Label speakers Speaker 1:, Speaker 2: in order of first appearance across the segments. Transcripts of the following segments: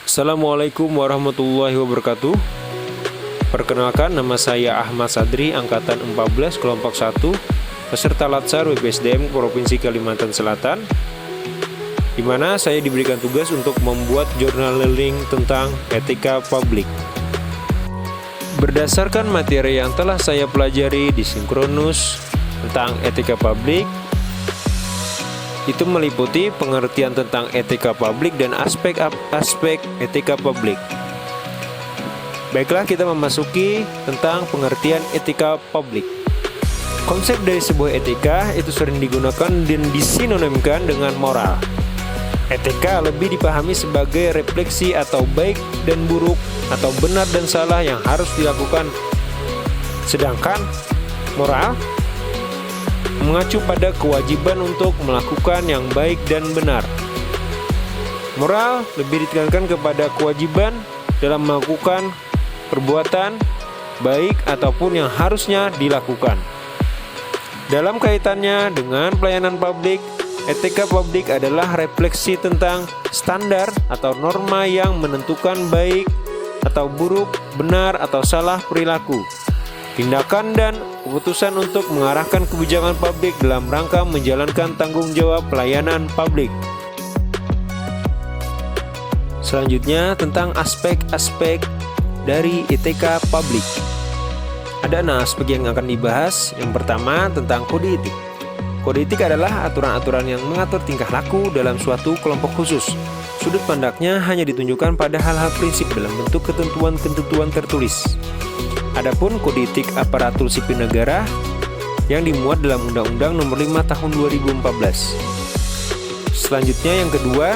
Speaker 1: Assalamualaikum warahmatullahi wabarakatuh. Perkenalkan, nama saya Ahmad Sadri, Angkatan 14 Kelompok 1, peserta Latsar WPSDM Provinsi Kalimantan Selatan, di mana saya diberikan tugas untuk membuat jurnal learning tentang etika publik. Berdasarkan materi yang telah saya pelajari di Sinkronus tentang etika publik, itu meliputi pengertian tentang etika publik dan aspek-aspek etika publik. Baiklah, kita memasuki tentang pengertian etika publik. Konsep dari sebuah etika itu sering digunakan dan disinonimkan dengan moral. Etika lebih dipahami sebagai refleksi atau baik dan buruk atau benar dan salah yang harus dilakukan. Sedangkan moral mengacu pada kewajiban untuk melakukan yang baik dan benar. Moral lebih ditekankan kepada kewajiban dalam melakukan perbuatan baik ataupun yang harusnya dilakukan. Dalam kaitannya dengan pelayanan publik, etika publik adalah refleksi tentang standar atau norma yang menentukan baik atau buruk, benar atau salah perilaku, tindakan dan keputusan untuk mengarahkan kebijakan publik dalam rangka menjalankan tanggung jawab pelayanan publik. Selanjutnya tentang aspek-aspek dari etika publik. Ada 6 aspek yang akan dibahas. Yang pertama tentang kode etik. Kode etik adalah aturan-aturan yang mengatur tingkah laku dalam suatu kelompok khusus. Sudut pandangnya hanya ditunjukkan pada hal-hal prinsip dalam bentuk ketentuan-ketentuan tertulis. Adapun kode etik aparatur sipil negara yang dimuat dalam Undang-Undang Nomor 5 Tahun 2014. Selanjutnya yang kedua,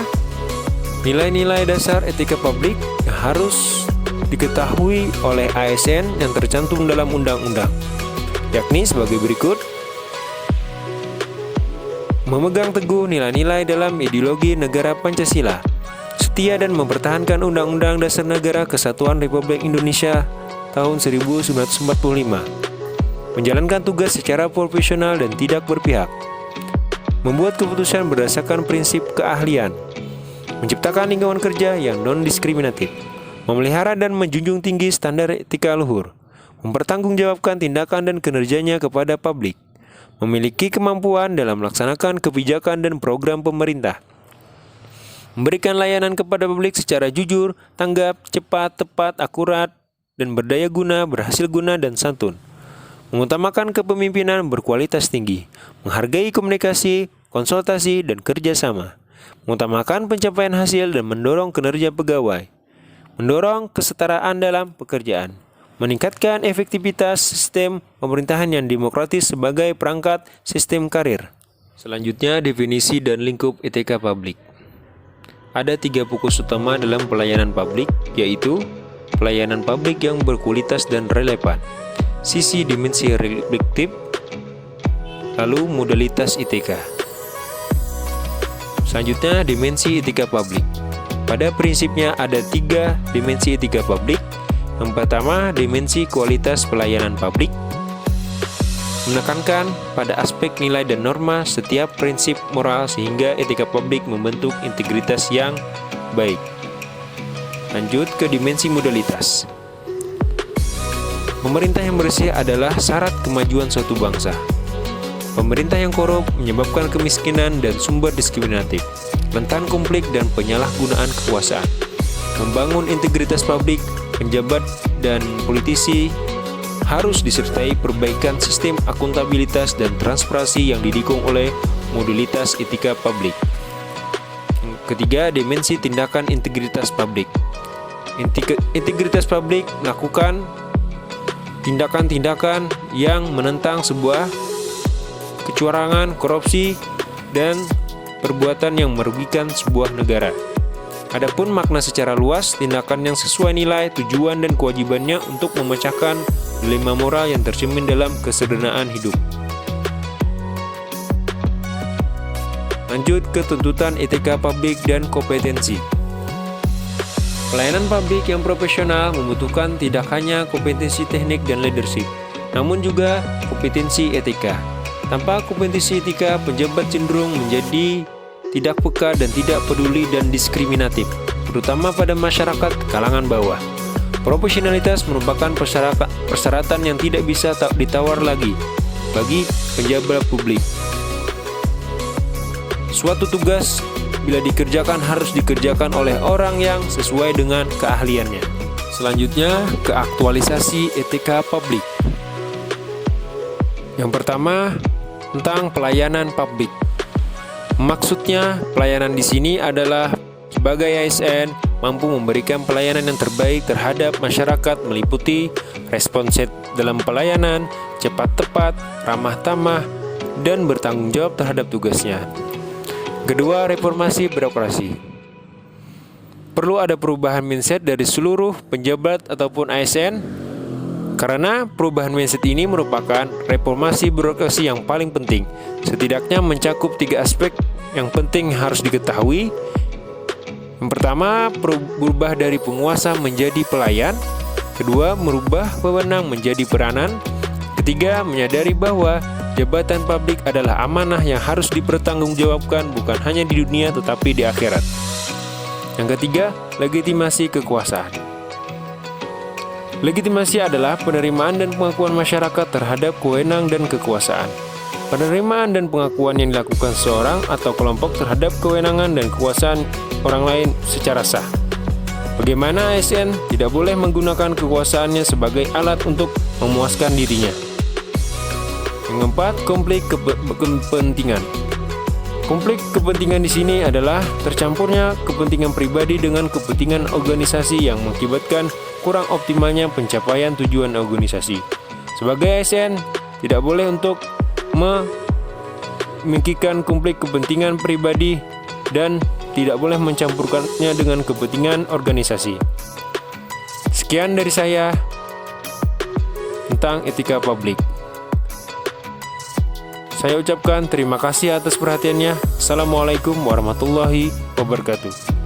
Speaker 1: nilai-nilai dasar etika publik yang harus diketahui oleh ASN yang tercantum dalam undang-undang, yakni sebagai berikut: memegang teguh nilai-nilai dalam ideologi negara Pancasila, setia dan mempertahankan Undang-Undang Dasar Negara Kesatuan Republik Indonesia tahun 1945, menjalankan tugas secara profesional dan tidak berpihak, membuat keputusan berdasarkan prinsip keahlian, menciptakan lingkungan kerja yang non-diskriminatif, memelihara dan menjunjung tinggi standar etika luhur, mempertanggungjawabkan tindakan dan kinerjanya kepada publik, memiliki kemampuan dalam melaksanakan kebijakan dan program pemerintah, memberikan layanan kepada publik secara jujur, tanggap, cepat, tepat, akurat, dan berdaya guna, berhasil guna, dan santun, mengutamakan kepemimpinan berkualitas tinggi, menghargai komunikasi, konsultasi, dan kerjasama, mengutamakan pencapaian hasil dan mendorong kinerja pegawai, mendorong kesetaraan dalam pekerjaan, meningkatkan efektivitas sistem pemerintahan yang demokratis sebagai perangkat sistem karir. Selanjutnya, definisi dan lingkup etika publik. Ada 3 fokus utama dalam pelayanan publik, yaitu pelayanan publik yang berkualitas dan relevan, sisi dimensi reflektif, lalu modalitas etika. Selanjutnya, dimensi etika publik. Pada prinsipnya ada 3 dimensi etika publik. Yang pertama, dimensi kualitas pelayanan publik, menekankan pada aspek nilai dan norma setiap prinsip moral sehingga etika publik membentuk integritas yang baik. Lanjut ke dimensi modalitas. Pemerintah yang bersih adalah syarat kemajuan suatu bangsa. Pemerintah yang korup menyebabkan kemiskinan dan sumber diskriminatif, rentan konflik dan penyalahgunaan kekuasaan. Membangun integritas publik, penjabat dan politisi harus disertai perbaikan sistem akuntabilitas dan transparansi yang didukung oleh modalitas etika publik. Yang ketiga, dimensi tindakan integritas publik. Integritas publik melakukan tindakan-tindakan yang menentang sebuah kecurangan, korupsi, dan perbuatan yang merugikan sebuah negara. Adapun makna secara luas, tindakan yang sesuai nilai, tujuan, dan kewajibannya untuk memecahkan dilema moral yang tercermin dalam kesederhanaan hidup. Lanjut ke tuntutan etika publik dan kompetensi. Pelayanan publik yang profesional membutuhkan tidak hanya kompetensi teknik dan leadership, namun juga kompetensi etika. Tanpa kompetensi etika, pejabat cenderung menjadi tidak peka dan tidak peduli dan diskriminatif. terutama pada masyarakat kalangan bawah. Profesionalitas merupakan persyaratan yang tidak bisa ditawar lagi bagi pejabat publik. Suatu tugas bila dikerjakan harus dikerjakan oleh orang yang sesuai dengan keahliannya. Selanjutnya, keaktualisasi etika publik. Yang pertama, tentang pelayanan publik. Maksudnya, pelayanan di sini adalah sebagai ASN mampu memberikan pelayanan yang terbaik terhadap masyarakat meliputi responsif dalam pelayanan, cepat tepat, ramah tamah, dan bertanggung jawab terhadap tugasnya. Kedua, reformasi birokrasi. Perlu ada perubahan mindset dari seluruh penjabat ataupun ASN karena perubahan mindset ini merupakan reformasi birokrasi yang paling penting. Setidaknya mencakup 3 aspek yang penting harus diketahui. Yang pertama, berubah dari penguasa menjadi pelayan. Kedua, merubah wewenang menjadi peranan. Ketiga, menyadari bahwa jabatan publik adalah amanah yang harus dipertanggungjawabkan bukan hanya di dunia tetapi di akhirat. Yang ketiga, legitimasi kekuasaan. Legitimasi adalah penerimaan dan pengakuan masyarakat terhadap kewenangan dan kekuasaan. Penerimaan dan pengakuan yang dilakukan seorang atau kelompok terhadap kewenangan dan kekuasaan orang lain secara sah. Bagaimana ASN tidak boleh menggunakan kekuasaannya sebagai alat untuk memuaskan dirinya. Yang keempat, konflik kepentingan. Konflik kepentingan di sini adalah tercampurnya kepentingan pribadi dengan kepentingan organisasi yang mengakibatkan kurang optimalnya pencapaian tujuan organisasi. Sebagai ASN, tidak boleh untuk memikirkan konflik kepentingan pribadi dan tidak boleh mencampurkannya dengan kepentingan organisasi. Sekian dari saya tentang etika publik. Saya ucapkan terima kasih atas perhatiannya. Assalamualaikum warahmatullahi wabarakatuh.